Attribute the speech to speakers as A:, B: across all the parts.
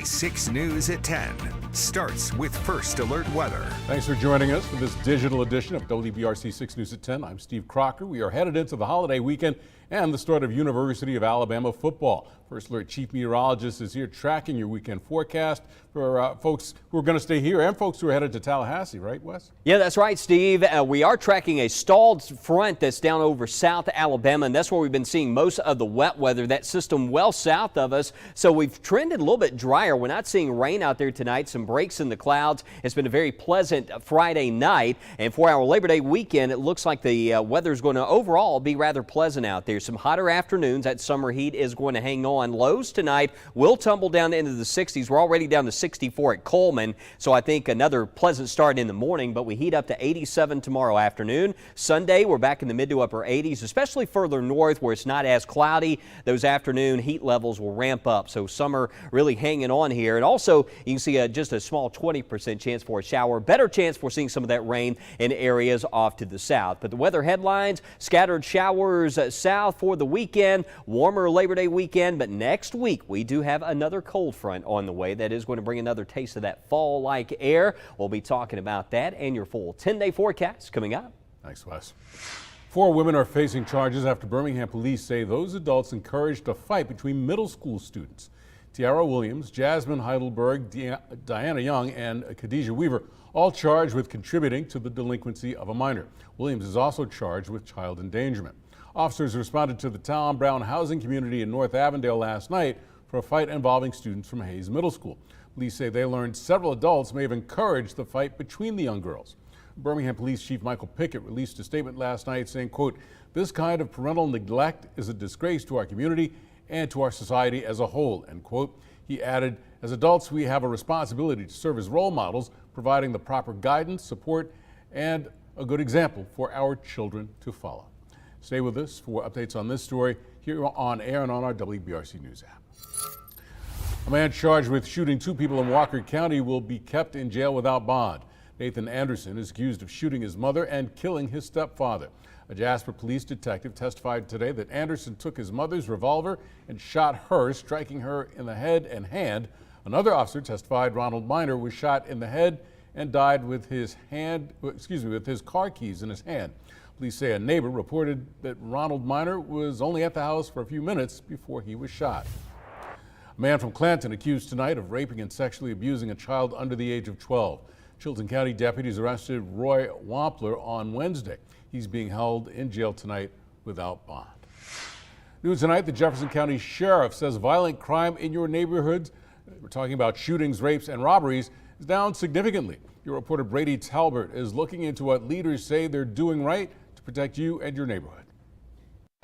A: WBRC 6 News at 10 starts with First Alert Weather.
B: Thanks for joining us for this digital edition of WBRC 6 News at 10. I'm Steve Crocker. We are headed into the holiday weekend and the start of University of Alabama football. First Alert Chief Meteorologist is here tracking your weekend forecast for folks who are going to stay here and folks who are headed to Tallahassee, right, Wes?
C: Yeah, that's right, Steve. We are tracking a stalled front that's down over South Alabama, and that's where we've been seeing most of the wet weather. That system well south of us, so we've trended a little bit drier. We're not seeing rain out there tonight. Some breaks in the clouds. It's been a very pleasant Friday night, and for our Labor Day weekend, it looks like the weather is going to overall be rather pleasant out there. Some hotter afternoons. That summer heat is going to hang on. Lows tonight will tumble down into the 60s. We're already down to 64 at Coleman, so I think another pleasant start in the morning, but we heat up to 87 tomorrow afternoon. Sunday, we're back in the mid to upper 80s, especially further north where it's not as cloudy. Those afternoon heat levels will ramp up, so summer really hanging on here. And also, you can see just a small 20% chance for a shower. Better chance for seeing some of that rain in areas off to the south. But the weather headlines, scattered showers south for the weekend, warmer Labor Day weekend, but next week we do have another cold front on the way that is going to bring another taste of that fall-like air. We'll be talking about that and your full 10-day forecast coming up.
B: Thanks, Wes. 4 women are facing charges after Birmingham police say those adults encouraged a fight between middle school students. Tiara Williams, Jasmine Heidelberg, Diana Young, and Khadijah Weaver all charged with contributing to the delinquency of a minor. Williams is also charged with child endangerment. Officers responded to the Tom Brown housing community in North Avondale last night for a fight involving students from Hayes Middle School. Police say they learned several adults may have encouraged the fight between the young girls. Birmingham Police Chief Michael Pickett released a statement last night saying, quote, "This kind of parental neglect is a disgrace to our community and to our society as a whole," end quote. He added, "As adults, we have a responsibility to serve as role models, providing the proper guidance, support, and a good example for our children to follow." Stay with us for updates on this story here on air and on our WBRC News app. A man charged with shooting 2 people in Walker County will be kept in jail without bond. Nathan Anderson is accused of shooting his mother and killing his stepfather. A Jasper police detective testified today that Anderson took his mother's revolver and shot her, striking her in the head and hand. Another officer testified Ronald Miner was shot in the head and died with his car keys in his hand. Police say a neighbor reported that Ronald Miner was only at the house for a few minutes before he was shot. A man from Clanton accused tonight of raping and sexually abusing a child under the age of 12. Chilton County deputies arrested Roy Wampler on Wednesday. He's being held in jail tonight without bond. News tonight, the Jefferson County Sheriff says violent crime in your neighborhoods, we're talking about shootings, rapes, and robberies, is down significantly. Your reporter Brady Talbert is looking into what leaders say they're doing right to protect you and your neighborhood.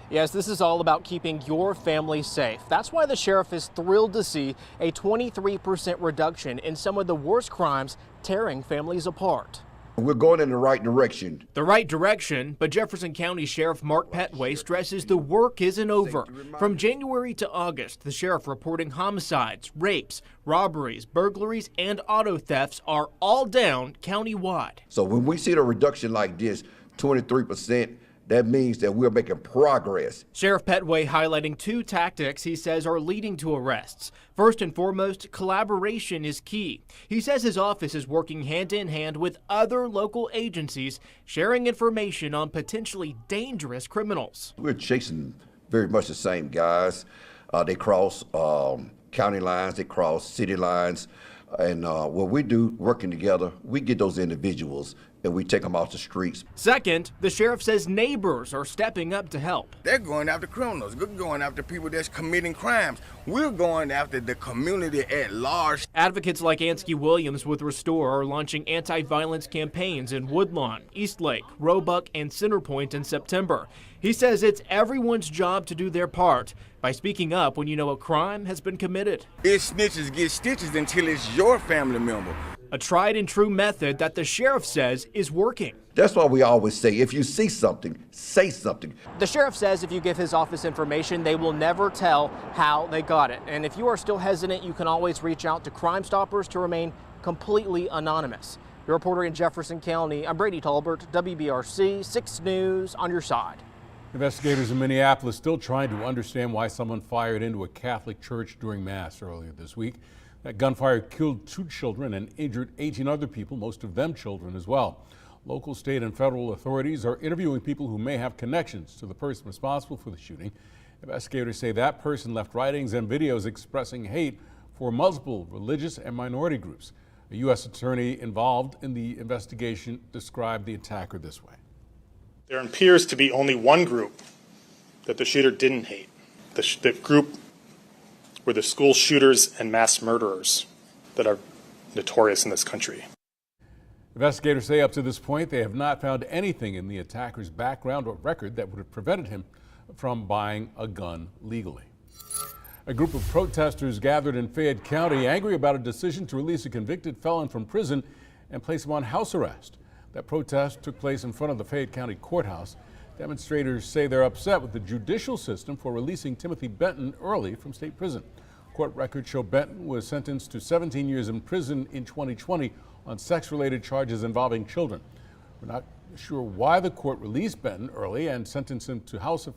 D: Yes, this is all about keeping your family safe. That's why the sheriff is thrilled to see a 23% reduction in some of the worst crimes tearing families apart.
E: We're going in the right direction.
D: The right direction, but Jefferson County Sheriff Mark Petway stresses the work isn't over. From January to August, the sheriff reporting homicides, rapes, robberies, burglaries, and auto thefts are all down countywide.
E: So when we see the reduction like this, 23%, that means that we're making progress.
D: Sheriff Petway highlighting 2 tactics he says are leading to arrests. First and foremost, collaboration is key. He says his office is working hand in hand with other local agencies, sharing information on potentially dangerous criminals.
E: We're chasing very much the same guys. They cross county lines, they cross city lines. And what we do, working together, we get those individuals and we take them off the streets.
D: Second, the sheriff says neighbors are stepping up to help.
F: They're going after criminals. We're going after people that's committing crimes. We're going after the community at large.
D: Advocates like Ansky Williams with Restore are launching anti-violence campaigns in Woodlawn, Eastlake, Roebuck, and Centerpoint in September. He says it's everyone's job to do their part by speaking up when you know a crime has been committed.
F: It's snitches get stitches until it's your family member.
D: A tried and true method that the sheriff says is working.
E: That's why we always say, if you see something, say something.
D: The sheriff says if you give his office information, they will never tell how they got it. And if you are still hesitant, you can always reach out to Crime Stoppers to remain completely anonymous. The reporter in Jefferson County, I'm Brady Talbert, WBRC 6 News on your side.
B: Investigators in Minneapolis still trying to understand why someone fired into a Catholic church during Mass earlier this week. That gunfire killed 2 children and injured 18 other people, most of them children as well. Local, state, and federal authorities are interviewing people who may have connections to the person responsible for the shooting. Investigators say that person left writings and videos expressing hate for multiple religious and minority groups. A U.S. attorney involved in the investigation described the attacker this way.
G: There appears to be only one group that the shooter didn't hate. The group were the school shooters and mass murderers that are notorious in this country.
B: Investigators say up to this point they have not found anything in the attacker's background or record that would have prevented him from buying a gun legally. A group of protesters gathered in Fayette County angry about a decision to release a convicted felon from prison and place him on house arrest. That protest took place in front of the Fayette County Courthouse. Demonstrators say they're upset with the judicial system for releasing Timothy Benton early from state prison. Court records show Benton was sentenced to 17 years in prison in 2020 on sex-related charges involving children. We're not sure why the court released Benton early and sentenced him to house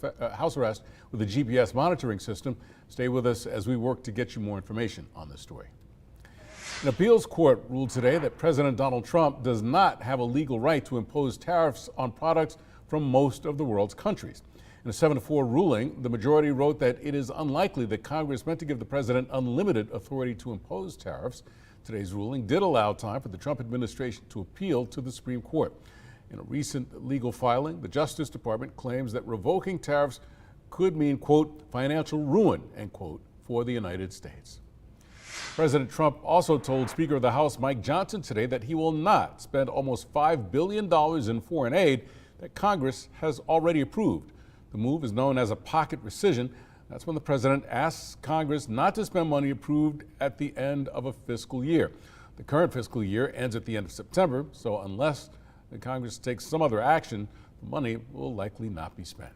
B: arrest with a GPS monitoring system. Stay with us as we work to get you more information on this story. An appeals court ruled today that President Donald Trump does not have a legal right to impose tariffs on products from most of the world's countries. In a 7-4 ruling, the majority wrote that it is unlikely that Congress meant to give the president unlimited authority to impose tariffs. Today's ruling did allow time for the Trump administration to appeal to the Supreme Court. In a recent legal filing, the Justice Department claims that revoking tariffs could mean, quote, financial ruin, end quote, for the United States. President Trump also told Speaker of the House Mike Johnson today that he will not spend almost $5 billion in foreign aid that Congress has already approved. The move is known as a pocket rescission. That's when the president asks Congress not to spend money approved at the end of a fiscal year. The current fiscal year ends at the end of September, so unless the Congress takes some other action, the money will likely not be spent.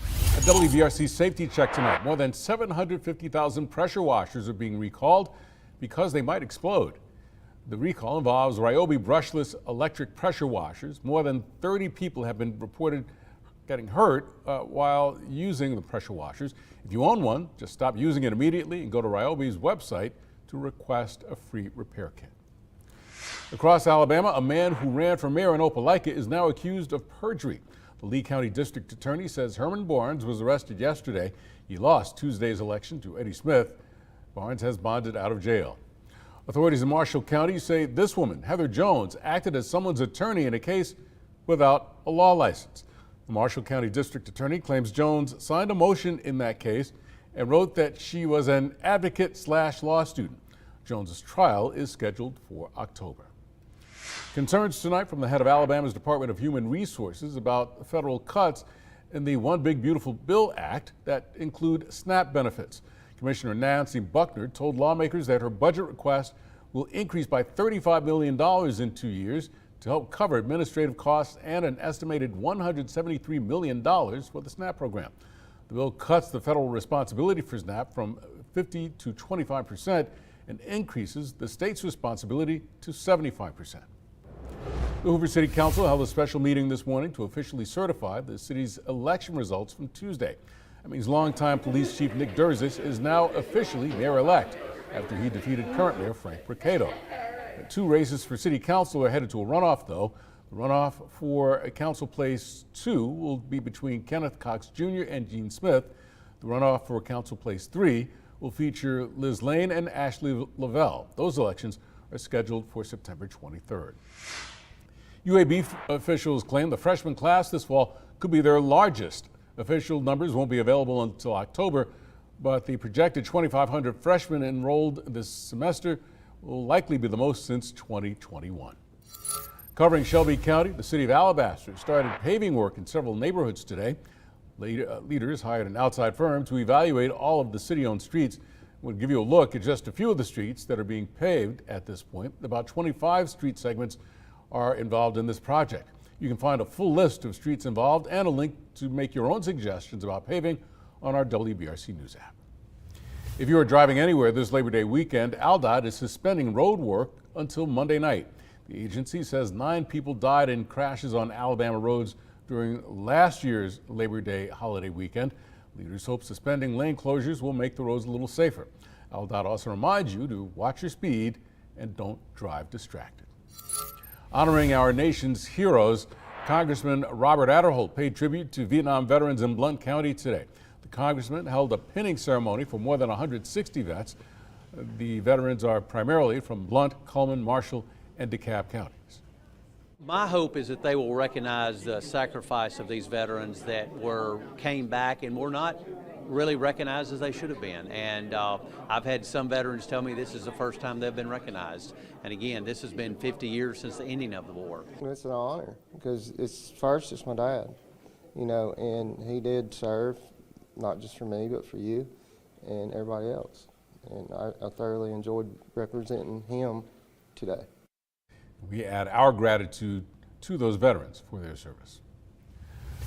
B: A WBRC safety check tonight. More than 750,000 pressure washers are being recalled because they might explode. The recall involves Ryobi brushless electric pressure washers. More than 30 people have been reported getting hurt while using the pressure washers. If you own one, just stop using it immediately and go to Ryobi's website to request a free repair kit. Across Alabama, a man who ran for mayor in Opelika is now accused of perjury. The Lee County District Attorney says Herman Barnes was arrested yesterday. He lost Tuesday's election to Eddie Smith. Barnes has bonded out of jail. Authorities in Marshall County say this woman, Heather Jones, acted as someone's attorney in a case without a law license. The Marshall County District Attorney claims Jones signed a motion in that case and wrote that she was an advocate/law student. Jones's trial is scheduled for October. Concerns tonight from the head of Alabama's Department of Human Resources about federal cuts in the One Big Beautiful Bill Act that include SNAP benefits. Commissioner Nancy Buckner told lawmakers that her budget request will increase by $35 million in 2 years to help cover administrative costs and an estimated $173 million for the SNAP program. The bill cuts the federal responsibility for SNAP from 50% to 25% and increases the state's responsibility to 75%. The Hoover City Council held a special meeting this morning to officially certify the city's election results from Tuesday. That means longtime Police Chief Nick Durzis is now officially mayor-elect after he defeated current Mayor Frank Bricado. 2 races for City Council are headed to a runoff, though. The runoff for Council Place 2 will be between Kenneth Cox Jr. and Gene Smith. The runoff for Council Place 3 will feature Liz Lane and Ashley Lavelle. Those elections are scheduled for September 23rd. UAB officials claim the freshman class this fall could be their largest. Official numbers won't be available until October, but the projected 2,500 freshmen enrolled this semester will likely be the most since 2021. Covering Shelby County, the city of Alabaster started paving work in several neighborhoods today. Leaders hired an outside firm to evaluate all of the city-owned streets. We'll give you a look at just a few of the streets that are being paved at this point. About 25 street segments are involved in this project. You can find a full list of streets involved and a link to make your own suggestions about paving on our WBRC News app. If you are driving anywhere this Labor Day weekend, ALDOT is suspending road work until Monday night. The agency says 9 people died in crashes on Alabama roads during last year's Labor Day holiday weekend. Leaders hope suspending lane closures will make the roads a little safer. ALDOT also reminds you to watch your speed and don't drive distracted. Honoring our nation's heroes, Congressman Robert Adderholt paid tribute to Vietnam veterans in Blount County today. The congressman held a pinning ceremony for more than 160 vets. The veterans are primarily from Blount, Cullman, Marshall, and DeKalb counties.
H: My hope is that they will recognize the sacrifice of these veterans that came back and were not really recognized as they should have been. And I've had some veterans tell me this is the first time they've been recognized. And again, this has been 50 years since the ending of the war.
I: It's an honor because it's my dad, you know, and he did serve not just for me but for you and everybody else. And I thoroughly enjoyed representing him today.
B: We add our gratitude to those veterans for their service.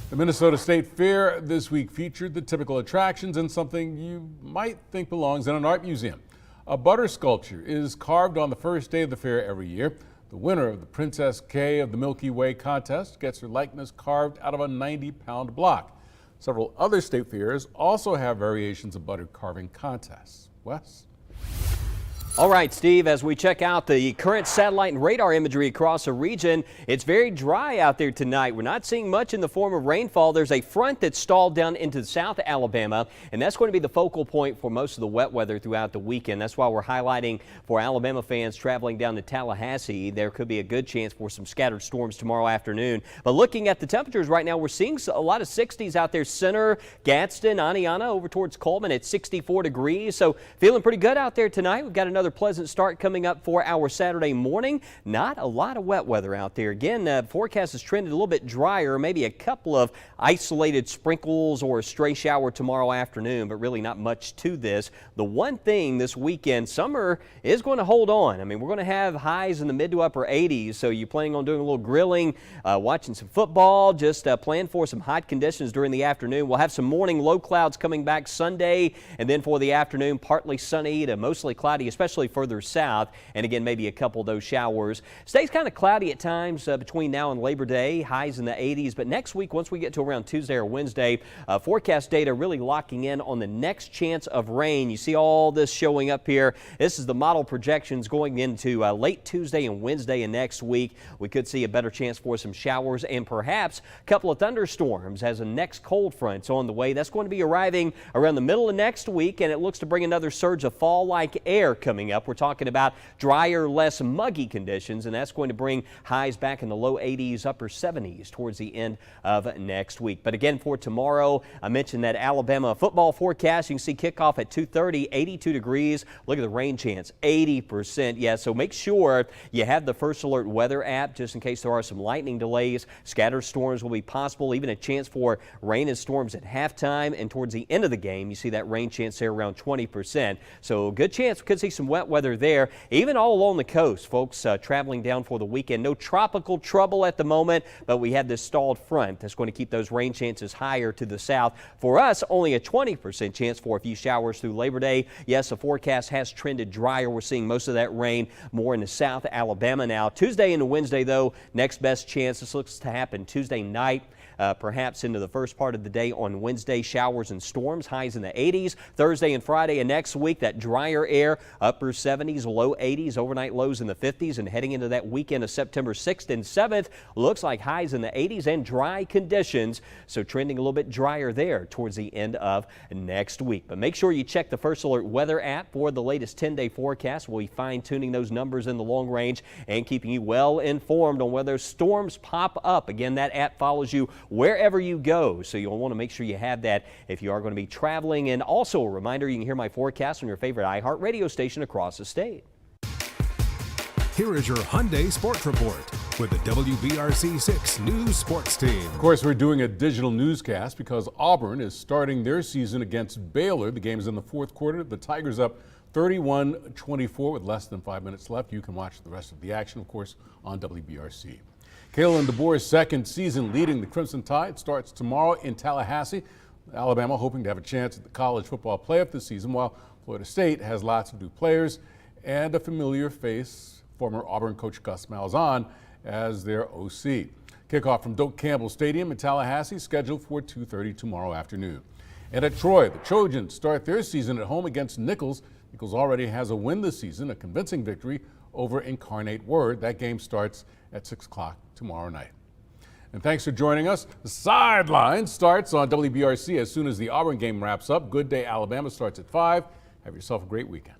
B: The Minnesota State Fair this week featured the typical attractions and something you might think belongs in an art museum. A butter sculpture is carved on the first day of the fair every year. The winner of the Princess K of the Milky Way contest gets her likeness carved out of a 90-pound block. Several other state fairs also have variations of butter carving contests. Wes?
C: All right, Steve, as we check out the current satellite and radar imagery across the region, it's very dry out there tonight. We're not seeing much in the form of rainfall. There's a front that's stalled down into South Alabama, and that's going to be the focal point for most of the wet weather throughout the weekend. That's why we're highlighting for Alabama fans traveling down to Tallahassee, there could be a good chance for some scattered storms tomorrow afternoon. But looking at the temperatures right now, we're seeing a lot of 60s out there. Center, Gadsden, Aniana over towards Coleman at 64 degrees. So feeling pretty good out there tonight. We've got another pleasant start coming up for our Saturday morning. Not a lot of wet weather out there. Again, forecast has trended a little bit drier, maybe a couple of isolated sprinkles or a stray shower tomorrow afternoon, but really not much to this. The one thing this weekend, summer is going to hold on. I mean, we're going to have highs in the mid to upper 80s, so you're planning on doing a little grilling, watching some football, just plan for some hot conditions during the afternoon. We'll have some morning low clouds coming back Sunday, and then for the afternoon, partly sunny to mostly cloudy, especially further south, and again maybe a couple of those showers. Stays kind of cloudy at times between now and Labor Day, highs in the 80s, but next week once we get to around Tuesday or Wednesday, forecast data really locking in on the next chance of rain. You see all this showing up here. This is the model projections going into late Tuesday and Wednesday and next week. We could see a better chance for some showers and perhaps a couple of thunderstorms as a next cold front's on the way. That's going to be arriving around the middle of next week, and it looks to bring another surge of fall-like air coming up. We're talking about drier, less muggy conditions, and that's going to bring highs back in the low 80s, upper 70s towards the end of next week. But again, for tomorrow, I mentioned that Alabama football forecast. You can see kickoff at 2:30, 82 degrees. Look at the rain chance, 80%. Yeah, so make sure you have the First Alert weather app just in case there are some lightning delays. Scattered storms will be possible, even a chance for rain and storms at halftime, and towards the end of the game, you see that rain chance there around 20%. So good chance we could see some wet weather there, even all along the coast. Folks traveling down for the weekend. No tropical trouble at the moment, but we have this stalled front that's going to keep those rain chances higher to the south. For us, only a 20% chance for a few showers through Labor Day. Yes, the forecast has trended drier. We're seeing most of that rain more in the South Alabama now. Tuesday and Wednesday, though, next best chance. This looks to happen Tuesday night. Perhaps into the first part of the day on Wednesday, showers and storms, highs in the 80s. Thursday and Friday and next week, that drier air, upper 70s, low 80s, overnight lows in the 50s, and heading into that weekend of September 6th and 7th, looks like highs in the 80s and dry conditions. So trending a little bit drier there towards the end of next week. But make sure you check the First Alert weather app for the latest 10-day forecast. We'll be fine-tuning those numbers in the long range and keeping you well informed on whether storms pop up. Again, that app follows you wherever you go, so you'll want to make sure you have that if you are going to be traveling. And also a reminder, you can hear my forecast on your favorite iHeart radio station across the state.
A: Here is your Hyundai Sports Report with the WBRC 6 News Sports Team.
B: Of course, we're doing a digital newscast because Auburn is starting their season against Baylor. The game is in the fourth quarter. The Tigers up 31-24 with less than 5 minutes left. You can watch the rest of the action, of course, on WBRC. Kalen DeBoer's second season leading the Crimson Tide starts tomorrow in Tallahassee. Alabama hoping to have a chance at the college football playoff this season, while Florida State has lots of new players and a familiar face, former Auburn coach Gus Malzahn, as their OC. Kickoff from Doak Campbell Stadium in Tallahassee, scheduled for 2:30 tomorrow afternoon. And at Troy, the Trojans start their season at home against Nichols. Eagles already has a win this season, a convincing victory over Incarnate Word. That game starts at 6 o'clock tomorrow night. And thanks for joining us. The Sideline starts on WBRC as soon as the Auburn game wraps up. Good Day Alabama starts at 5. Have yourself a great weekend.